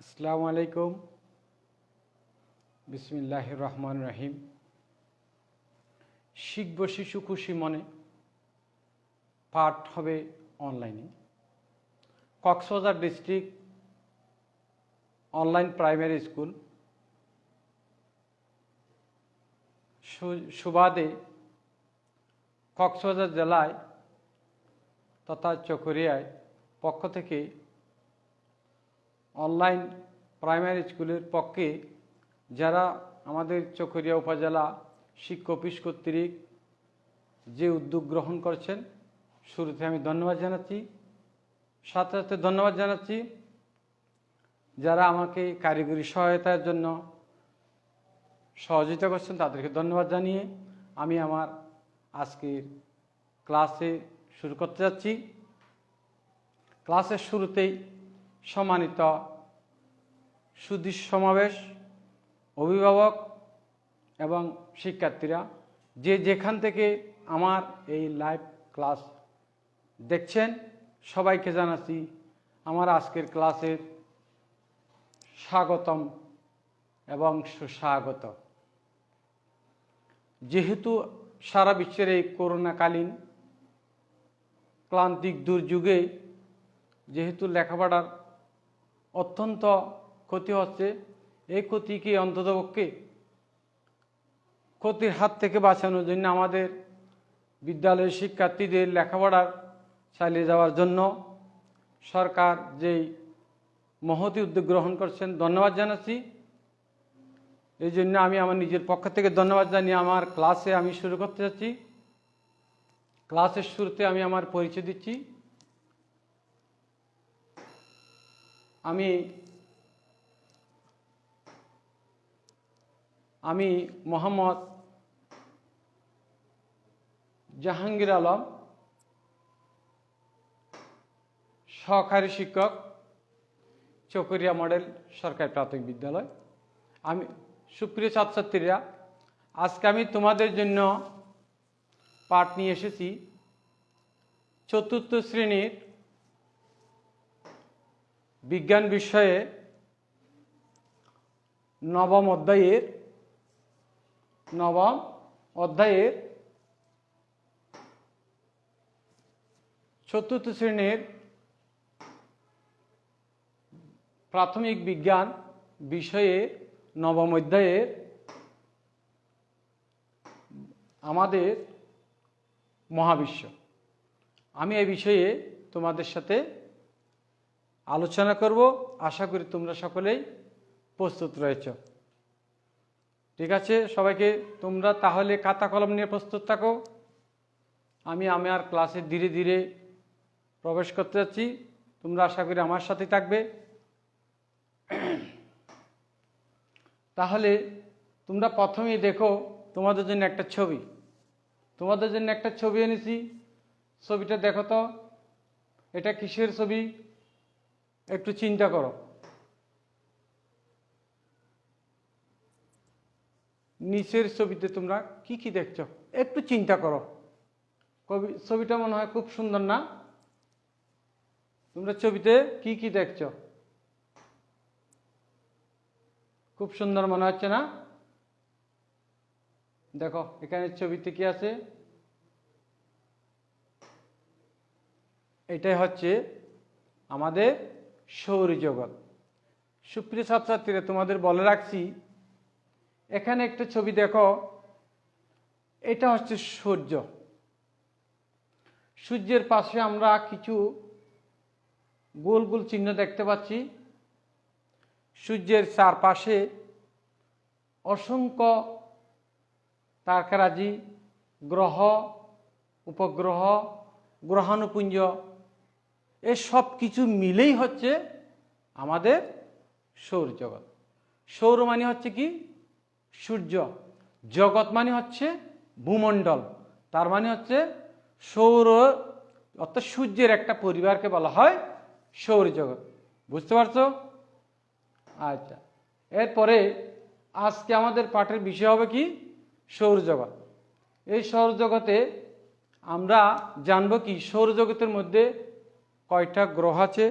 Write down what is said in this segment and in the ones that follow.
আসসালামু আলাইকুম। বিসমিল্লাহির রহমানির রহিম। শিখব শিশু খুশি মনে পাঠ হবে অনলাইনে। Cox's Bazar district online primary school সুবাদে কক্সবাজার জেলায় তথা চকরিয়ায় পক্ষ থেকে অনলাইন প্রাইমারি স্কুলের পক্ষে যারা আমাদের চকরিয়া উপজেলা শিক্ষা অফিস কর্তৃক যে উদ্যোগ গ্রহণ করছেন, শুরুতে আমি ধন্যবাদ জানাচ্ছি। সাথে সাথে ধন্যবাদ জানাচ্ছি যারা আমাকে কারিগরি সহায়তার জন্য সহযোগিতা করছেন, তাদেরকে ধন্যবাদ জানিয়ে আমি আমার আজকের ক্লাসে শুরু করতে যাচ্ছি। ক্লাসের শুরুতেই সম্মানিত সুধী সমাবেশ, অভিভাবক এবং শিক্ষার্থীরা যে যেখান থেকে আমার এই লাইভ ক্লাস দেখছেন, সবাইকে জানাচ্ছি আমার আজকের ক্লাসের স্বাগতম এবং সুস্বাগত। যেহেতু সারা বিশ্বের এই করোনাকালীন ক্লান্তিক দুর্যোগে যেহেতু লেখাপড়ার অত্যন্ত ক্ষতি হচ্ছে, এই ক্ষতিকে অন্ততপক্ষে ক্ষতির হাত থেকে বাঁচানোর জন্য আমাদের বিদ্যালয়ের শিক্ষার্থীদের লেখাপড়ার চালিয়ে যাওয়ার জন্য সরকার যেই মহতি উদ্যোগ গ্রহণ করছেন, ধন্যবাদ জানাচ্ছি। এই জন্য আমি আমার নিজের পক্ষ থেকে ধন্যবাদ জানিয়ে আমার ক্লাসে আমি শুরু করতে যাচ্ছি। ক্লাসের শুরুতে আমি আমার পরিচয় দিচ্ছি। আমি মোহাম্মদ জাহাঙ্গীর আলম, সহকারী শিক্ষক, চকরিয়া মডেল সরকারি প্রাথমিক বিদ্যালয়। আমি সুপ্রিয় ছাত্রছাত্রীরা, আজকে আমি তোমাদের জন্য পাঠ নিয়ে এসেছি চতুর্থ শ্রেণীর বিজ্ঞান বিষয়ে নবম অধ্যায়ের চতুর্থ শ্রেণীর প্রাথমিক বিজ্ঞান বিষয়ে নবম অধ্যায়ের আমাদের মহাবিশ্ব। আমি এই বিষয়ে তোমাদের সাথে আলোচনা করব। আশা করি তোমরা সকলেই প্রস্তুত রয়েছ। ঠিক আছে, সবাইকে তোমরা তাহলে খাতা কলম নিয়ে প্রস্তুত থাকো। আমি আমার ক্লাসে ধীরে ধীরে প্রবেশ করতে যাচ্ছি। তোমরা আশা করি আমার সাথে থাকবে। তাহলে তোমরা প্রথমেই দেখো, তোমাদের জন্য একটা ছবি এনেছি। ছবিটা দেখো তো, এটা কিসের ছবি? একটু চিন্তা করো। নিচের ছবিতে তোমরা কি কি দেখছো একটু চিন্তা করো। ছবিটা মনে হয় খুব সুন্দর না? তোমরা ছবিতে কি কি দেখছো? খুব সুন্দর মনে হচ্ছে না? দেখো এখানে ছবিতে কি আছে। এটাই হচ্ছে আমাদের সৌরজগৎ। সুপ্রিয় ছাত্রছাত্রীরা, তোমাদের বলে রাখছি, এখানে একটা ছবি দেখো। এটা হচ্ছে সূর্য। সূর্যের পাশে আমরা কিছু গোল গোল চিহ্ন দেখতে পাচ্ছি। সূর্যের চারপাশে অসংখ্য তারকারাজি, গ্রহ, উপগ্রহ, গ্রহাণুপুঞ্জ, এসব কিছু মিলেই হচ্ছে আমাদের সৌরজগৎ। সৌর মানে হচ্ছে কি? সূর্য। জগৎ মানে হচ্ছে ভূমণ্ডল। তার মানে হচ্ছে সৌর, অর্থাৎ সূর্যের একটা পরিবারকে বলা হয় সৌরজগৎ। বুঝতে পারছো? আচ্ছা, এরপরে আজকে আমাদের পাঠের বিষয় হবে কি? সৌরজগৎ। এই সৌরজগতে আমরা জানবো কি সৌরজগতের মধ্যে কয়টা গ্রহ আছে,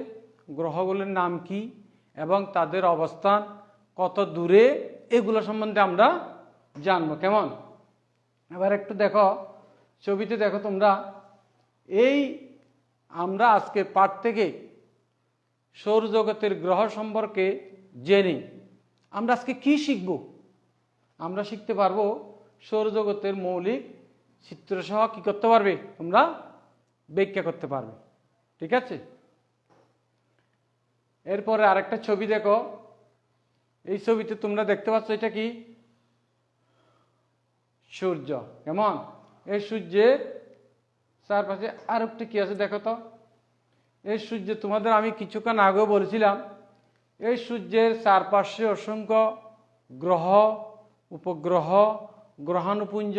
গ্রহগুলোর নাম কি, এবং তাদের অবস্থান কত দূরে এগুলো সম্বন্ধে আমরা জানবো। কেমন? এবার একটু দেখো, ছবিতে দেখো তোমরা, এই আমরা আজকের পাঠ থেকে সৌরজগতের গ্রহ সম্পর্কে জেনে আমরা আজকে কি শিখব? আমরা শিখতে পারবো সৌরজগতের মৌলিক চিত্রসহ কি করতে পারবে? তোমরা ব্যাখ্যা করতে পারবে। ঠিক আছে? এরপরে আরেকটা ছবি দেখো, এই ছবিতে তোমরা দেখতে পাচ্ছ এটা কি? সূর্য। কেমন? এই সূর্যের চারপাশে আর একটু কি আছে দেখো তো। এই সূর্য তোমাদের আমি কিছুক্ষণ আগেও বলেছিলাম, এই সূর্যের চারপাশে অসংখ্য গ্রহ, উপগ্রহ, গ্রহাণুপুঞ্জ,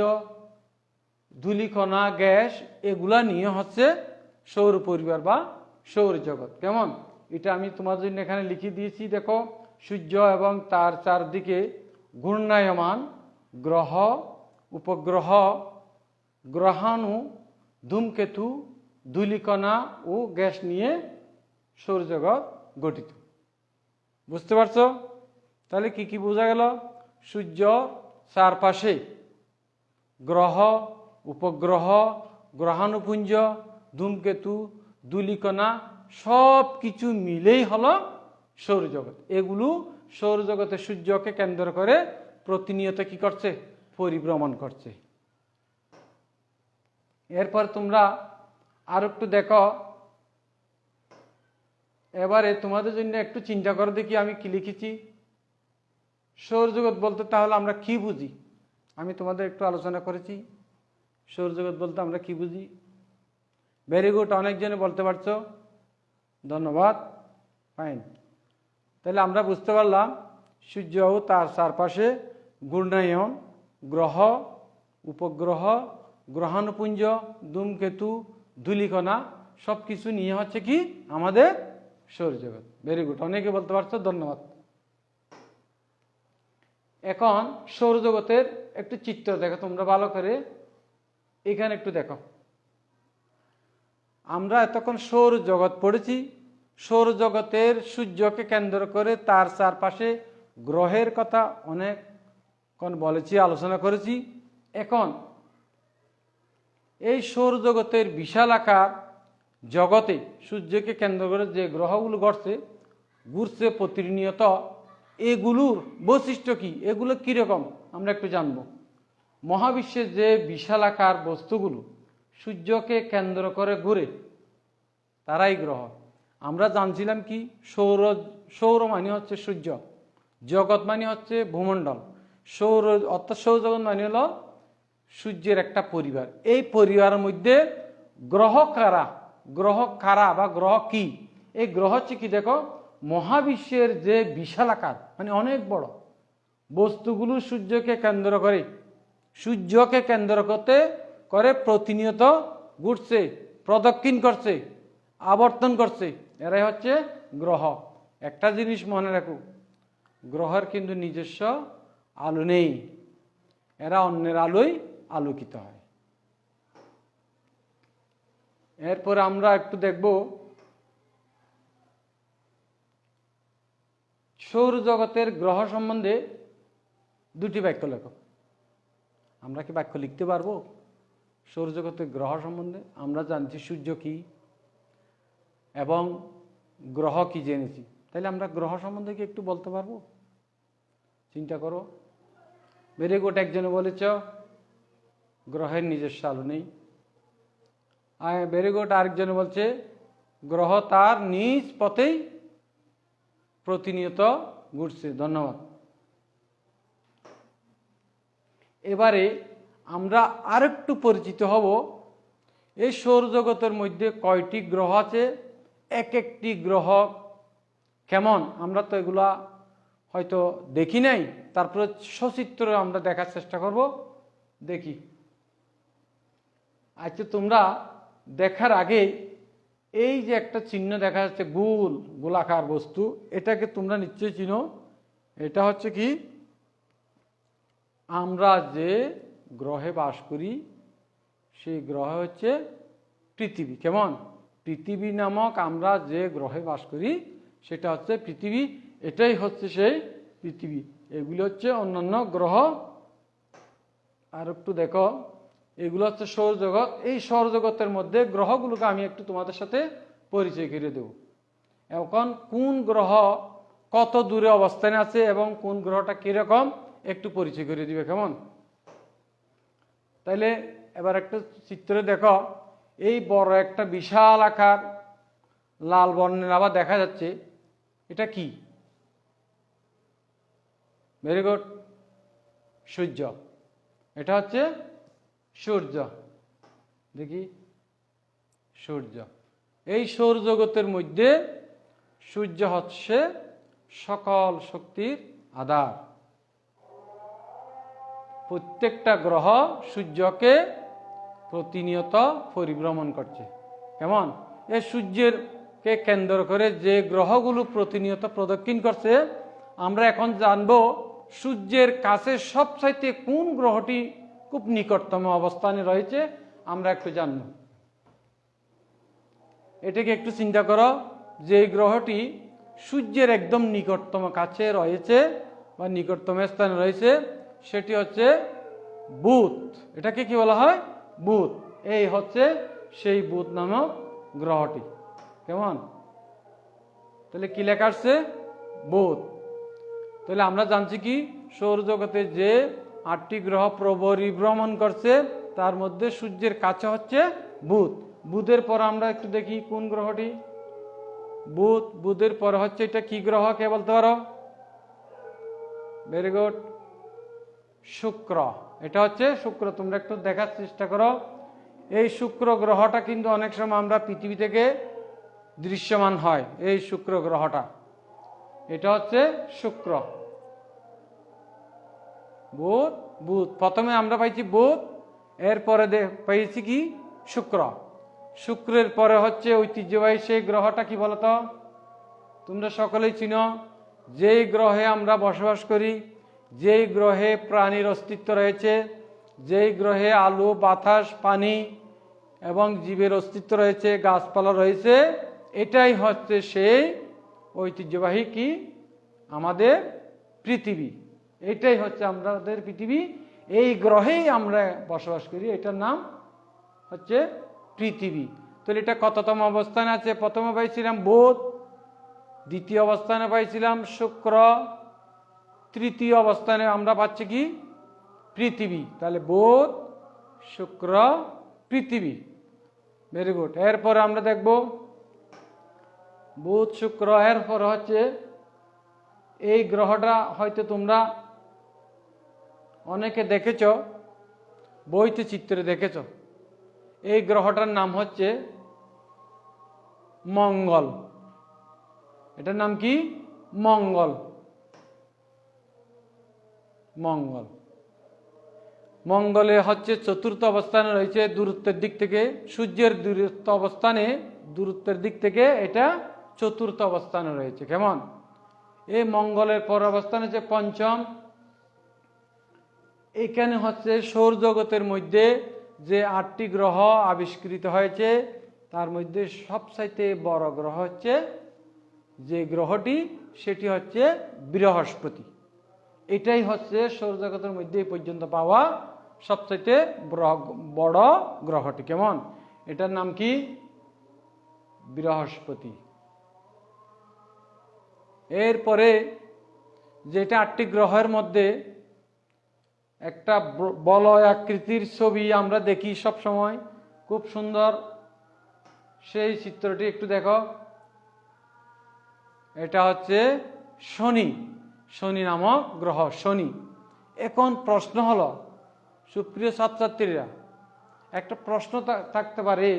ধূলিকণা, গ্যাস, এগুলা নিয়ে হচ্ছে সৌর পরিবার বা সৌরজগৎ। কেমন? এটা আমি তোমার জন্য এখানে লিখে দিয়েছি। দেখো, সূর্য এবং তার চারদিকে ঘূর্ণায়মান গ্রহ, উপগ্রহ, গ্রহাণু, ধূমকেতু, ধূলিকণা ও গ্যাস নিয়ে সৌরজগৎ গঠিত। বুঝতে পারছো? তাহলে কি কি বোঝা গেল? সূর্য চারপাশে গ্রহ, উপগ্রহ, গ্রহাণুপুঞ্জ, ধূমকেতু, ধূলিকণা সব কিছু মিলেই হলো সৌরজগৎ। এগুলো সৌরজগতের সূর্যকে কেন্দ্র করে প্রতিনিয়ত কি করছে? পরিভ্রমণ করছে। এরপর তোমরা আর একটু দেখো, এবারে তোমাদের জন্য একটু চিন্তা করো দেখি আমি কি লিখেছি। সৌরজগৎ বলতে তাহলে আমরা কি বুঝি? আমি তোমাদের একটু আলোচনা করেছি সৌরজগৎ বলতে আমরা কি বুঝি। ভেরি গুড, অনেকজনে বলতে পারছো, ধন্যবাদ, ফাইন। তাহলে আমরা বুঝতে পারলাম সূর্য ও তার চারপাশে ঘূর্ণায়ন গ্রহ, উপগ্রহ, গ্রহাণুপুঞ্জ, ধূমকেতু, ধূলিকণা সব কিছু নিয়ে হচ্ছে কি আমাদের সৌরজগৎ। ভেরি গুড, অনেকে বলতে পারছো, ধন্যবাদ। এখন সৌরজগতের একটু চিত্র দেখো তোমরা ভালো করে, এখানে একটু দেখো। আমরা এতক্ষণ সৌরজগৎ পড়েছি। সৌরজগতের সূর্যকে কেন্দ্র করে তার চারপাশে গ্রহের কথা অনেকক্ষণ বলেছি, আলোচনা করেছি। এখন এই সৌরজগতের বিশাল আকার জগতে সূর্যকে কেন্দ্র করে যে গ্রহগুলো ঘুরছে প্রতিনিয়ত, এগুলোর বৈশিষ্ট্য কি, এগুলো কীরকম আমরা একটু জানব। মহাবিশ্বের যে বিশাল আকার বস্তুগুলো সূর্যকে কেন্দ্র করে ঘুরে তারাই গ্রহ। আমরা জানছিলাম কি সৌর মানে হচ্ছে সূর্য, জগৎ মানে হচ্ছে ভূমণ্ডল, সৌর অর্থাৎ সৌরজগৎ মানে হলো সূর্যের একটা পরিবার। এই পরিবারের মধ্যে গ্রহ কারা বা গ্রহ কি? এই গ্রহ হচ্ছে কি দেখো, মহাবিশ্বের যে বিশাল আকার মানে অনেক বড় বস্তুগুলো সূর্যকে কেন্দ্র করে প্রতিনিয়ত ঘুরছে, প্রদক্ষিণ করছে, আবর্তন করছে, এরাই হচ্ছে গ্রহ। একটা জিনিস মনে রাখো, গ্রহের কিন্তু নিজস্ব আলো নেই, এরা অন্যের আলোয় আলোকিত হয়। এরপরে আমরা একটু দেখব সৌরজগতের গ্রহ সম্বন্ধে দুটি বাক্য লেখো। আমরা কি বাক্য লিখতে পারবো সৌরজগতের গ্রহ সম্বন্ধে? আমরা জানছি সূর্য কি এবং গ্রহ কি জেনেছি, তাহলে আমরা গ্রহ সম্বন্ধে কি একটু বলতে পারবো? চিন্তা করো। ভেরি গুড, একজনে বলেছ গ্রহের নিজস্ব আলো নেই। ভেরি গুড, আরেকজনে বলছে গ্রহ তার নিজ পথেই প্রতিনিয়ত ঘুরছে। ধন্যবাদ। এবারে আমরা আরেকটু পরিচিত হব এই সৌরজগতের মধ্যে কয়টি গ্রহ আছে, এক একটি গ্রহ কেমন। আমরা তো এগুলা হয়তো দেখি নাই, তারপরে সচিত্র আমরা দেখার চেষ্টা করব। দেখি। আচ্ছা, তোমরা দেখার আগে এই যে একটা চিহ্ন দেখা যাচ্ছে গোলাকার বস্তু, এটাকে তোমরা নিশ্চয়ই চিনো। এটা হচ্ছে কি, আমরা যে গ্রহে বাস করি সেই গ্রহ হচ্ছে পৃথিবী। কেমন? পৃথিবী নামক আমরা যে গ্রহে বাস করি সেটা হচ্ছে পৃথিবী। এটাই হচ্ছে সেই পৃথিবী। এগুলি হচ্ছে অন্যান্য গ্রহ। আর একটু দেখো, এগুলো হচ্ছে সৌরজগৎ। এই সৌরজগতের মধ্যে গ্রহগুলোকে আমি একটু তোমাদের সাথে পরিচয় করে দেব। এখন কোন গ্রহ কত দূরে অবস্থানে আছে এবং কোন গ্রহটা কিরকম একটু পরিচয় করে দিবে, কেমন? তাইলে এবার একটা চিত্রে দেখো, এই বড় একটা বিশাল আকার লাল বর্ণের আবার দেখা যাচ্ছে, এটা কি? ভেরি গুড, সূর্য। এটা হচ্ছে সূর্য। দেখি, সূর্য। এই সৌরজগতের মধ্যে সূর্য হচ্ছে সকল শক্তির আধার। প্রত্যেকটা গ্রহ সূর্যকে প্রতিনিয়ত পরিভ্রমণ করছে, কেমন? এই সূর্যের কে কেন্দ্র করে যে গ্রহগুলো প্রতিনিয়ত প্রদক্ষিণ করছে, আমরা এখন জানবো সূর্যের কাছে সবচাইতে কোন গ্রহটি খুব নিকটতম অবস্থানে রয়েছে, আমরা একটু জানব। এটাকে একটু চিন্তা করো, যে গ্রহটি সূর্যের একদম নিকটতম কাছে রয়েছে বা নিকটতম স্থানে রয়েছে, সেটি হচ্ছে বুধ। এটাকে কি বলা হয়? বুধ। এই হচ্ছে সেই বুধ নামক গ্রহটি, কেমন? তাহলে কি লেখা আসছে? বুধ। তাহলে আমরা জানছি কি, সৌরজগতে যে 8টি গ্রহ পরিভ্রমণ করছে তার মধ্যে সূর্যের কাছে হচ্ছে বুধ। বুধের পর আমরা একটু দেখি কোন গ্রহটি। বুধ। বুধের পর হচ্ছে এটা কি গ্রহ, কে বলতে পারো? ভেরি গুড, শুক্র। এটা হচ্ছে শুক্র। তোমরা একটু দেখার চেষ্টা করো। এই শুক্র গ্রহটা কিন্তু অনেক সময় আমরা পৃথিবী থেকে দৃশ্যমান হয়। এই শুক্র গ্রহটা, এটা হচ্ছে শুক্র। বুধ। বুধ প্রথমে আমরা পাইছি বুধ, এরপরে পাইছি কি? শুক্র। শুক্রের পরে হচ্ছে ঐতিহ্যবাহী সেই গ্রহটা কি বলতো? তোমরা সকলেই চিনো, যেই গ্রহে আমরা বসবাস করি, যেই গ্রহে প্রাণীর অস্তিত্ব রয়েছে, যেই গ্রহে আলো, বাতাস, পানি এবং জীবের অস্তিত্ব রয়েছে, গাছপালা রয়েছে, এটাই হচ্ছে সেই ঐতিহ্যবাহী কি? আমাদের পৃথিবী। এটাই হচ্ছে আমাদের পৃথিবী। এই গ্রহেই আমরা বসবাস করি, এটার নাম হচ্ছে পৃথিবী। তাহলে এটা কততম অবস্থানে আছে? প্রথমে পাইছিলাম বুধ, দ্বিতীয় অবস্থানে পাইছিলাম শুক্র, তৃতীয় অবস্থানে আমরা পাচ্ছি কি? পৃথিবী। তাহলে বুধ, শুক্র, পৃথিবী। Very good. এরপরে আমরা দেখব বুধ, শুক্র, এরপর হচ্ছে এই গ্রহটা হয়তো তোমরা অনেকে দেখেছ, বইতে চিত্রে দেখেছ। এই গ্রহটার নাম হচ্ছে মঙ্গল। এটার নাম কি? মঙ্গল। মঙ্গল। মঙ্গলে হচ্ছে চতুর্থ অবস্থানে রয়েছে দূরত্বের দিক থেকে। সূর্যের দূরত্ব অবস্থানে, দূরত্বের দিক থেকে এটা চতুর্থ অবস্থানে রয়েছে, কেমন? এই মঙ্গলের পর অবস্থান হচ্ছে পঞ্চম। এখানে হচ্ছে সৌরজগতের মধ্যে যে 8টি গ্রহ আবিষ্কৃত হয়েছে তার মধ্যে সবচাইতে বড় গ্রহ হচ্ছে যে গ্রহটি, সেটি হচ্ছে বৃহস্পতি। এটাই হচ্ছে সৌরজগতের মধ্যে এই পর্যন্ত পাওয়া সবচাইতে বড় গ্রহটি, কেমন? এটার নাম কি? বৃহস্পতি। এরপরে যেটা 8টি গ্রহের মধ্যে একটা বলয় আকৃতির ছবি আমরা দেখি সব সময়, খুব সুন্দর। সেই চিত্রটি একটু দেখো। এটা হচ্ছে শনি। শনি নামক গ্রহ, শনি। এখন প্রশ্ন হলো, সুপ্রিয় ছাত্রছাত্রীরা, একটা প্রশ্ন থাকতে পারে,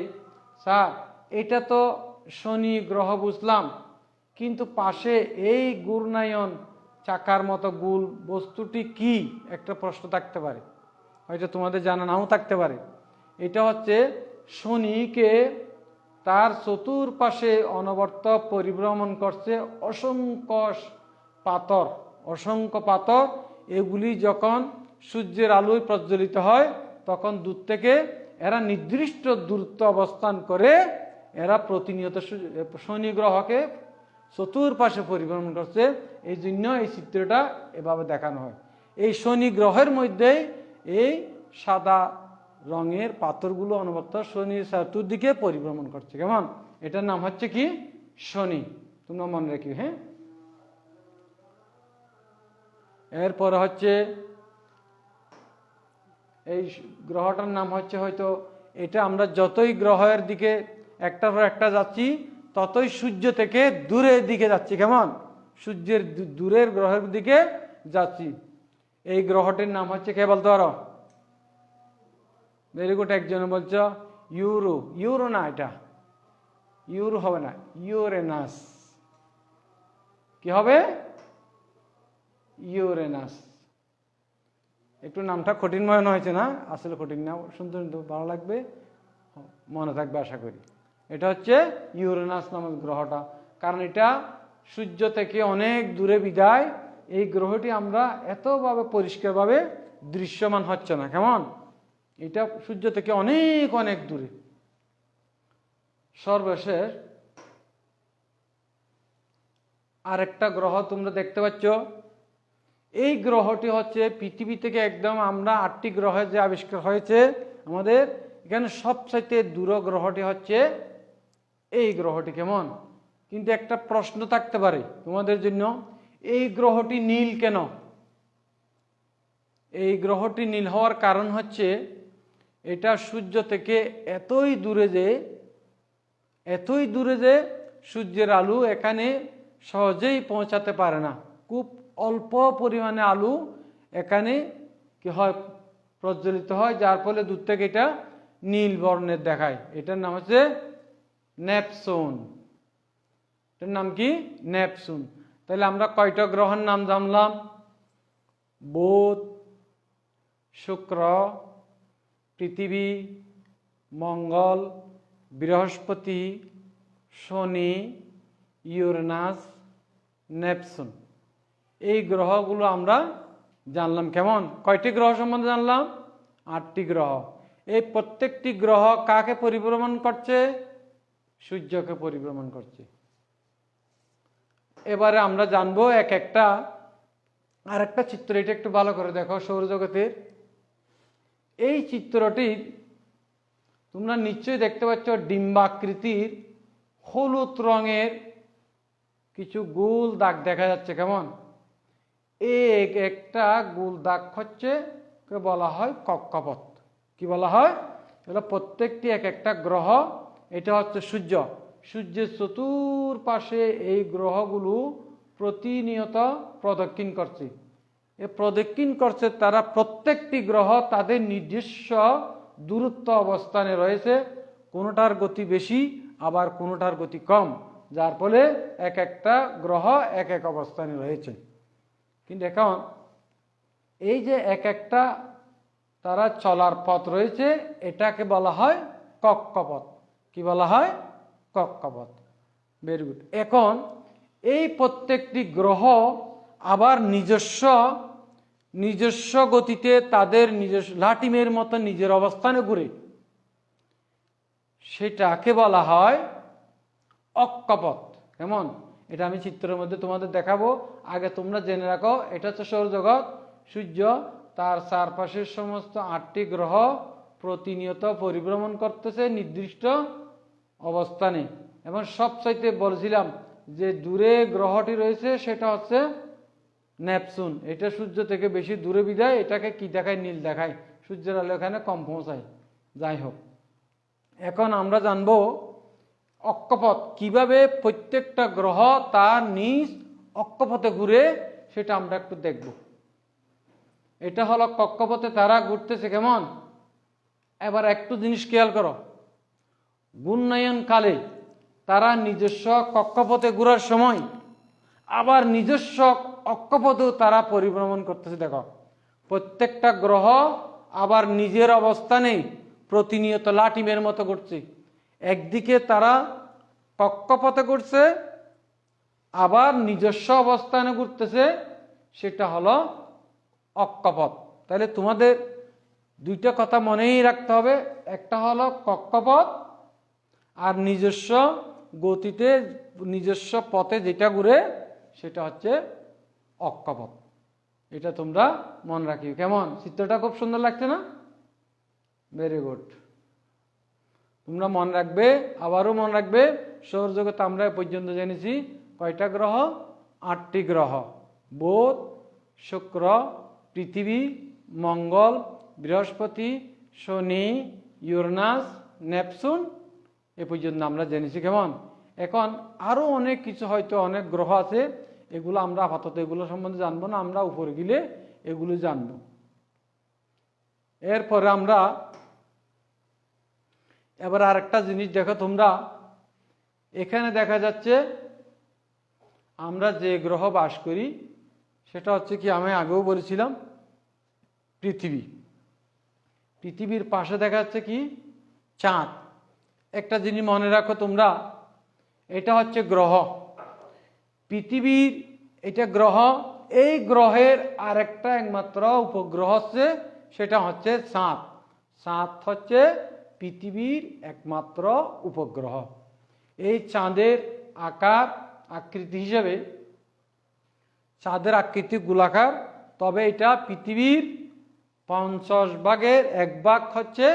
স্যার এটা তো শনি গ্রহ বুঝলাম, কিন্তু পাশে এই ঘূর্ণায়ন চাকার মতো গোল বস্তুটি কি? একটা প্রশ্ন থাকতে পারে, হয়তো তোমাদের জানা নাও থাকতে পারে। এটা হচ্ছে শনিকে তার চতুর্পাশে অনবরত পরিভ্রমণ করছে অসংখ্য পাথর। অসংখ্য পাথর, এগুলি যখন সূর্যের আলোয় প্রজ্বলিত হয় তখন দূর থেকে এরা নির্দিষ্ট দূরত্ব অবস্থান করে, এরা প্রতিনিয়ত শনি গ্রহকে চতুর্পাশে পরিভ্রমণ করছে, এই জন্য এই চিত্রটা এভাবে দেখানো হয়। এই শনি গ্রহের মধ্যে এই সাদা রঙের পাথরগুলো অনবরত শনির চতুর্দিকে পরিভ্রমণ করছে। কেমন? এটার নাম হচ্ছে কি? শনি। তোমরা মনে রাখি। হ্যাঁ, এরপরে হচ্ছে এই গ্রহটার নাম হচ্ছে, হয়তো এটা আমরা যতই গ্রহের দিকে একটার পর একটা যাচ্ছি ততই সূর্য থেকে দূরের দিকে যাচ্ছি। কেমন? সূর্যের দূরের গ্রহের দিকে যাচ্ছি। এই গ্রহটির নাম হচ্ছে, কে বলতে পারো? ভেরি গুড, একজনে বলছ ইউরো। ইউরো না, এটা ইউরো হবে না, ইউরেনাস। কি হবে? ইউরেনাস। একটু নামটা কঠিন মনে হয়েছে না? আসলে কঠিন না, সুন্দর, ভালো লাগবে, মনে থাকবে আশা করি। এটা হচ্ছে ইউরেনাস নামক গ্রহটা, কারণ এটা সূর্য থেকে অনেক দূরে বিদায় এই গ্রহটি আমরা এতভাবে পরিষ্কারভাবে দৃশ্যমান হচ্ছে না। কেমন? এটা সূর্য থেকে অনেক অনেক দূরে। সর্বশেষ আরেকটা গ্রহ তোমরা দেখতে পাচ্ছ। এই গ্রহটি হচ্ছে পৃথিবী থেকে একদম, আমরা 8টি গ্রহে যে আবিষ্কার হয়েছে আমাদের এখানে, সবচাইতে দূর গ্রহটি হচ্ছে এই গ্রহটি। কেমন? কিন্তু একটা প্রশ্ন থাকতে পারে তোমাদের জন্য, এই গ্রহটি নীল কেন? এই গ্রহটি নীল হওয়ার কারণ হচ্ছে, এটা সূর্য থেকে এতই দূরে যে সূর্যের আলো এখানে সহজেই পৌঁছাতে পারে না। খুব অল্প পরিমাণে আলো এখানে কি হয়, প্রজ্বলিত হয়, যার ফলে দূর থেকে এটা নীল বর্ণের দেখায়। এটার নাম হচ্ছে নেপচুন। এটার নাম কি? নেপচুন। তাহলে আমরা কয়টা গ্রহের নাম জানলাম? বুধ, শুক্র, পৃথিবী, মঙ্গল, বৃহস্পতি, শনি, ইউরেনাস, নেপচুন। এই গ্রহগুলো আমরা জানলাম। কেমন? কয়টি গ্রহ সম্বন্ধে জানলাম? 8টি গ্রহ। এই প্রত্যেকটি গ্রহ কাকে পরিভ্রমণ করছে? সূর্যকে পরিভ্রমণ করছে। এবারে আমরা জানবো এক একটা আরেকটা চিত্র। এটা একটু ভালো করে দেখো সৌরজগতের। এই চিত্রটি তোমরা নিশ্চয়ই দেখতে পাচ্ছ, ডিম্বাকৃতির হলুদ রঙের কিছু গোল দাগ দেখা যাচ্ছে। কেমন? একটা গোল দাগ হচ্ছে বলা হয় কক্ষপথ। কি বলা হয়? এগুলো প্রত্যেকটি এক একটা গ্রহ। এটা হচ্ছে সূর্য। সূর্যের চতুর্পাশে এই গ্রহগুলো প্রতিনিয়ত প্রদক্ষিণ করছে। এ প্রদক্ষিণ করছে, তারা প্রত্যেকটি গ্রহ তাদের নিজস্ব দূরত্ব অবস্থানে রয়েছে। কোনোটার গতি বেশি, আবার কোনোটার গতি কম, যার ফলে এক একটা গ্রহ এক এক অবস্থানে রয়েছে। কিন্তু এখন এই যে এক একটা তারা চলার পথ রয়েছে, এটাকে বলা হয় কক্ষপথ। কি বলা হয়? কক্ষপথ। Very good. এখন এই প্রত্যেকটি গ্রহ আবার নিজস্ব গতিতে তাদের নিজস্ব লাটিমের মতো নিজের অবস্থানে ঘুরে, সেটাকে বলা হয় অক্ষপথ। কেমন? এটা আমি চিত্রের মধ্যে তোমাদের দেখাবো। আগে তোমরা জেনে রাখো, এটা হচ্ছে সৌরজগৎ। সূর্য, তার চারপাশের সমস্ত 8টি গ্রহ প্রতিনিয়ত পরিভ্রমণ করতেছে নির্দিষ্ট অবস্থানে। এবং সবচাইতে বলছিলাম যে দূরে গ্রহটি রয়েছে, সেটা হচ্ছে নেপচুন। এটা সূর্য থেকে বেশি দূরে বিদায় এটাকে কি দেখায়? নীল দেখায়। সূর্যের আলো এখানে কম পৌঁছায়। যাই হোক, এখন আমরা জানবো অক্ষপথ, কিভাবে প্রত্যেকটা গ্রহ তার নিজ অক্ষপথে ঘুরে, সেটা আমরা একটু দেখব। এটা হলো কক্ষপথে তারা ঘুরতেছে। কেমন? এবার একটু জিনিস খেয়াল করো, ঘূর্ণায়ন কালে তারা নিজস্ব কক্ষপথে ঘোরার সময় আবার নিজস্ব অক্ষপথেও তারা পরিভ্রমণ করতেছে। দেখো, প্রত্যেকটা গ্রহ আবার নিজের অবস্থানে প্রতিনিয়ত লাটিমের মতো ঘুরছে। একদিকে তারা কক্ষপথে ঘুরছে, আবার নিজস্ব অবস্থানে ঘুরতেছে, সেটা হলো অক্ষপথ। তাহলে তোমাদের দুইটা কথা মনেই রাখতে হবে, একটা হলো কক্ষপথ আর নিজস্ব গতিতে নিজস্ব পথে যেটা ঘুরে সেটা হচ্ছে অক্ষপথ। এটা তোমরা মনে রাখিও। কেমন, চিত্রটা খুব সুন্দর লাগছে না? Very good. তোমরা মনে রাখবে, আবারও মনে রাখবে, সৌরজগতে আমরা এ পর্যন্ত জেনেছি কয়টা গ্রহ? 8টি গ্রহ। বুধ, শুক্র, পৃথিবী, মঙ্গল, বৃহস্পতি, শনি, ইউরেনাস, নেপচুন, এ পর্যন্ত আমরা জেনেছি। কেমন, এখন আরো অনেক কিছু, হয়তো অনেক গ্রহ আছে, এগুলো আমরা আপাতত এগুলো সম্বন্ধে জানবো না, আমরা উপরে গেলে এগুলো জানবো। এরপরে আমরা এবার আরেকটা জিনিস দেখো তোমরা, এখানে দেখা যাচ্ছে আমরা যে গ্রহ বাস করি সেটা হচ্ছে কি, আমি আগেও বলেছিলাম, পৃথিবী। পৃথিবীর পাশে দেখা যাচ্ছে কি, চাঁদ। একটা জিনিস মনে রাখো তোমরা, এটা হচ্ছে গ্রহ, পৃথিবীর এটা গ্রহ। এই গ্রহের আরেকটা একমাত্র উপগ্রহ হচ্ছে, সেটা হচ্ছে চাঁদ। চাঁদ হচ্ছে পৃথিবীর একমাত্র উপগ্রহ। এই চাঁদের আকার আকৃতি হিসেবে, চাঁদের আকৃতি গোলাকার, তবে এটা পৃথিবীর 50 ভাগের 1 ভাগ হচ্ছে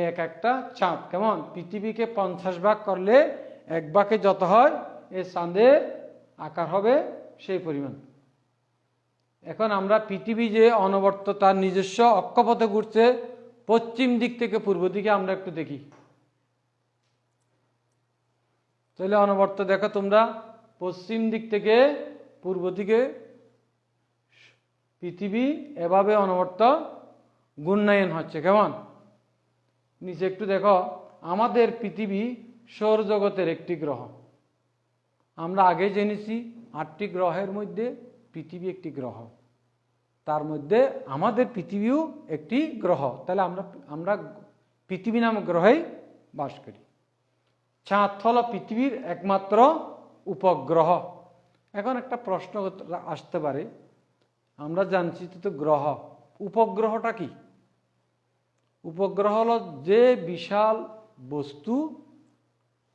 এক একটা চাঁদ। কেমন, পৃথিবীকে 50 ভাগ করলে 1 ভাগে যত হয়, এই চাঁদের আকার হবে সেই পরিমাণ। এখন আমরা পৃথিবী যে অনবরত তার নিজস্ব অক্ষপথে ঘুরছে, পশ্চিম দিক থেকে পূর্ব দিকে, আমরা একটু দেখি। তাহলে অনবরত দেখো তোমরা, পশ্চিম দিক থেকে পূর্ব দিকে পৃথিবী এভাবে অনবরত ঘূর্ণায়ন হচ্ছে। কেমন, নিচে একটু দেখো, আমাদের পৃথিবী সৌরজগতের একটি গ্রহ। আমরা আগে জেনেছি 8টি গ্রহের মধ্যে পৃথিবী একটি গ্রহ, তার মধ্যে আমাদের পৃথিবীও একটি গ্রহ। তাহলে আমরা পৃথিবী নামক গ্রহেই বাস করি। চাঁদ হল পৃথিবীর একমাত্র উপগ্রহ। এখন একটা প্রশ্ন আসতে পারে, আমরা জানছি তো গ্রহ, উপগ্রহটা কি? উপগ্রহ হলো যে বিশাল বস্তু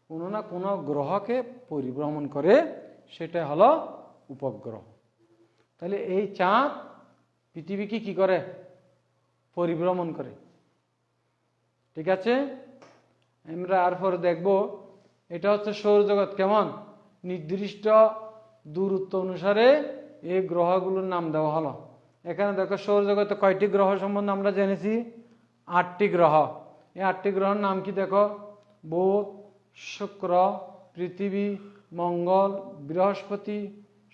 কোনো না কোনো গ্রহকে পরিভ্রমণ করে, সেটা হলো উপগ্রহ। তাহলে এই চাঁদ পৃথিবীকে কি করে? পরিভ্রমণ করে। ঠিক আছে, আমরা এরপর দেখব, এটা হচ্ছে সৌরজগৎ। কেমন, নির্দিষ্ট দূরত্ব অনুসারে এই গ্রহগুলোর নাম দেওয়া হলো। এখানে দেখো, সৌরজগতে কয়টি গ্রহ সম্বন্ধে আমরা জেনেছি? 8টি গ্রহ। এই 8টি গ্রহের নাম কি দেখো, বুধ, শুক্র, পৃথিবী, মঙ্গল, বৃহস্পতি,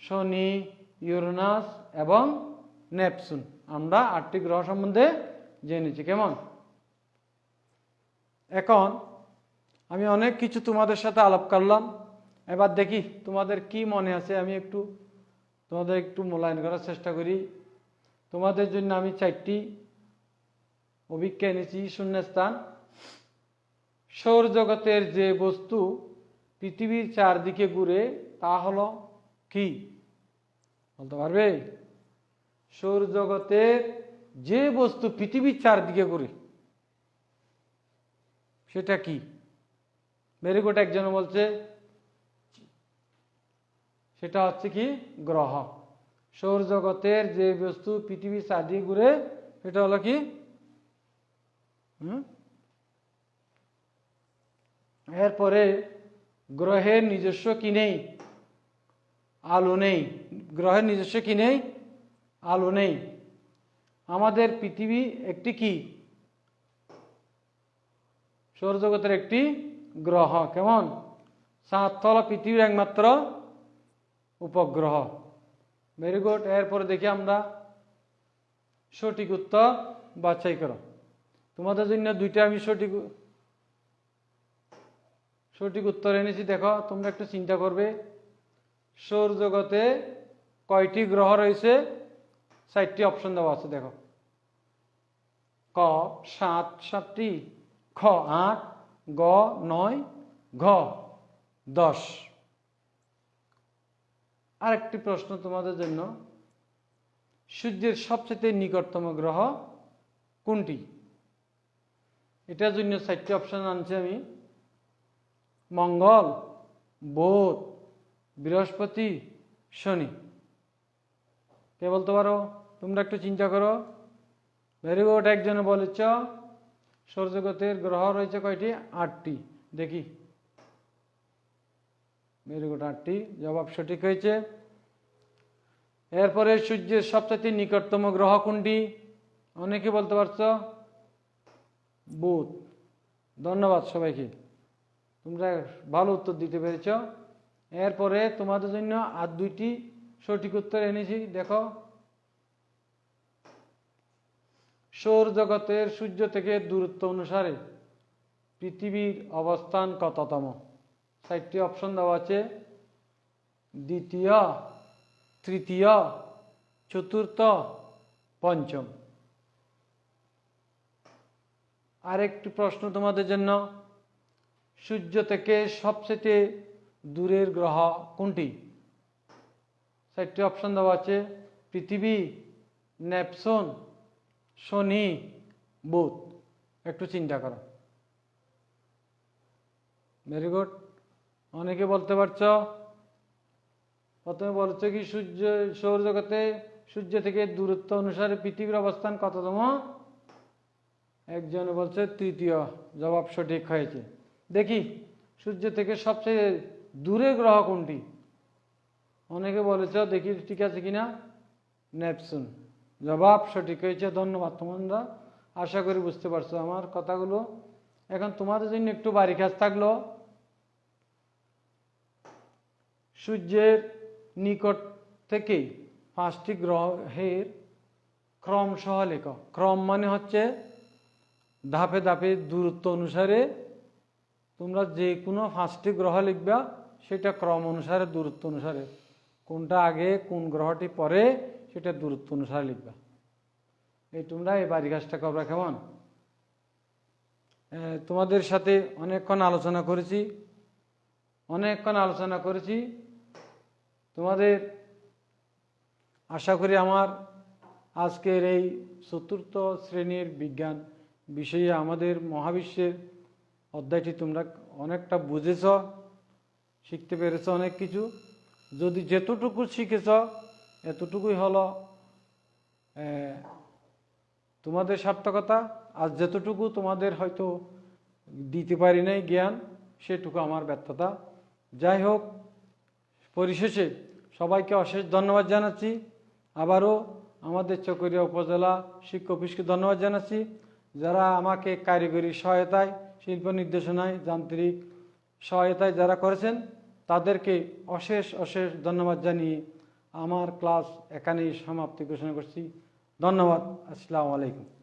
শনি, ইউরেনাস এবং নেপচুন। আমরা 8টি গ্রহ সম্বন্ধে জেনেছি। কেমন, এখন আমি অনেক কিছু তোমাদের সাথে আলাপ করলাম, এবার দেখি তোমাদের কি মনে আছে। আমি তোমাদের একটু মূল্যায়ন করার চেষ্টা করি। তোমাদের জন্য আমি 4টি অভিজ্ঞা এনেছি। শূন্যস্থান, সৌরজগতের যে বস্তু পৃথিবীর চারদিকে ঘুরে তা হলো কি? বলতে পারবে? সৌরজগতের যে বস্তু পৃথিবীর চারদিকে ঘুরে সেটা কি? ভেরি গুড, একজন বলছে সেটা হচ্ছে কি, গ্রহ। সৌরজগতের যে বস্তু পৃথিবীর চারদিকে ঘুরে সেটা হলো কি? এরপরে গ্রহের নিজস্ব কি নেই? আলো নেই। গ্রহের নিজস্ব কি নেই? আলো নেই। আমাদের পৃথিবী একটি কি? সৌরজগতের একটি গ্রহ। কেমন, চাঁদ হলো পৃথিবীর একমাত্র উপগ্রহ। Very good. এরপরে দেখি আমরা সঠিক উত্তর বাছাই করো। তোমাদের জন্য 2টা আমি সঠিক উত্তর এনেছি। দেখো, তোমরা একটু চিন্তা করবে, সৌরজগতে কয়টি গ্রহ রয়েছে? 4টি অপশন দেওয়া আছে। দেখো, ক 7টি, খ 8, গ 9, ঘ 10। আরেকটি প্রশ্ন তোমাদের জন্য, সূর্যের সবচেয়ে নিকটতম গ্রহ কোনটি? এটার জন্য 4টি অপশন আনছি আমি। মঙ্গল, বুধ, বৃহস্পতি, শনি। কে বলতে পারো? তোমরা একটু চিন্তা করো। ভেরি গুড, একজনে বলেছ সৌরজগতের গ্রহ রয়েছে কয়টি? 8টি। দেখি, ভেরি গুড, 8টি। জবাব সঠিক হয়েছে। এরপরে সূর্যের সবচেয়ে নিকটতম গ্রহ কোনটি? অনেকে বলতে পারছো বুধ। ধন্যবাদ সবাইকে, তোমরা ভালো উত্তর দিতে পেরেছ। এরপরে তোমাদের জন্য আর 2টি সঠিক উত্তর এনেছি, দেখো। সৌরজগতের সূর্য থেকে দূরত্ব অনুসারে পৃথিবীর অবস্থান কততম? 4টি অপশন দেওয়া আছে: দ্বিতীয়, তৃতীয়, চতুর্থ, পঞ্চম। আরেকটি প্রশ্ন তোমাদের জন্য, সূর্য থেকে সবচেয়ে দূরের গ্রহ কোনটি? 4টি অপশন দেওয়া আছে: পৃথিবী, নেপচুন, শনি, বুধ। একটু চিন্তা করো। ভেরি গুড, অনেকে বলতে পারছো। প্রথমে বলছো কি সৌরজগতে সূর্য থেকে দূরত্ব অনুসারে পৃথিবীর অবস্থান কততম? একজন বলছে তৃতীয়। জবাব সঠিক হয়েছে। দেখি সূর্য থেকে সবচেয়ে দূরের গ্রহ কোনটি? অনেকে বলেছ, দেখি ঠিক আছে কিনা। নেপচুন। জবাব সঠিক হয়েছে। ধন্যবাদ। তোমরা আশা করি বুঝতে পারছো আমার কথাগুলো। এখন তোমাদের জন্য একটু বাড়ি কাজ থাকলো। সূর্যের নিকট থেকে 5টি গ্রহের ক্রম সহ লেখ। ক্রম মানে হচ্ছে ধাপে ধাপে দূরত্ব অনুসারে তোমরা যে কোনো 5টি গ্রহ লিখবা, সেটা ক্রম অনুসারে, দূরত্ব অনুসারে, কোনটা আগে কোন গ্রহটি পরে সেটা দূরত্ব অনুসারে লিখবা। তোমরা এই বাড়ি কাজটা করবা, কেমন? তোমাদের সাথে অনেকক্ষণ আলোচনা করেছি। তোমাদের আশা করি আমার আজকের এই 4র্থ শ্রেণীর বিজ্ঞান বিষয়ে আমাদের মহাবিশ্বের অধ্যায়টি তোমরা অনেকটা বুঝেছ, শিখতে পেরেছ অনেক কিছু। যদি যেতটুকু শিখেছ এতটুকুই হলো তোমাদের সার্থকতা। আর যেতটুকু তোমাদের হয়তো দিতে পারি নাই জ্ঞান, সেটুকু আমার ব্যর্থতা। যাই হোক, পরিশেষে সবাইকে অশেষ ধন্যবাদ জানাচ্ছি। আবারও আমাদের চকরিয়া উপজেলা শিক্ষা অফিসকে ধন্যবাদ জানাচ্ছি, যারা আমাকে কারিগরি সহায়তায়, শিল্প নির্দেশনায়, যান্ত্রিক সহায়তায় যারা করেছেন, তাদেরকে অশেষ অশেষ ধন্যবাদ জানিয়ে আমার ক্লাস এখানেই সমাপ্তি ঘোষণা করছি। ধন্যবাদ। আসসালামু আলাইকুম।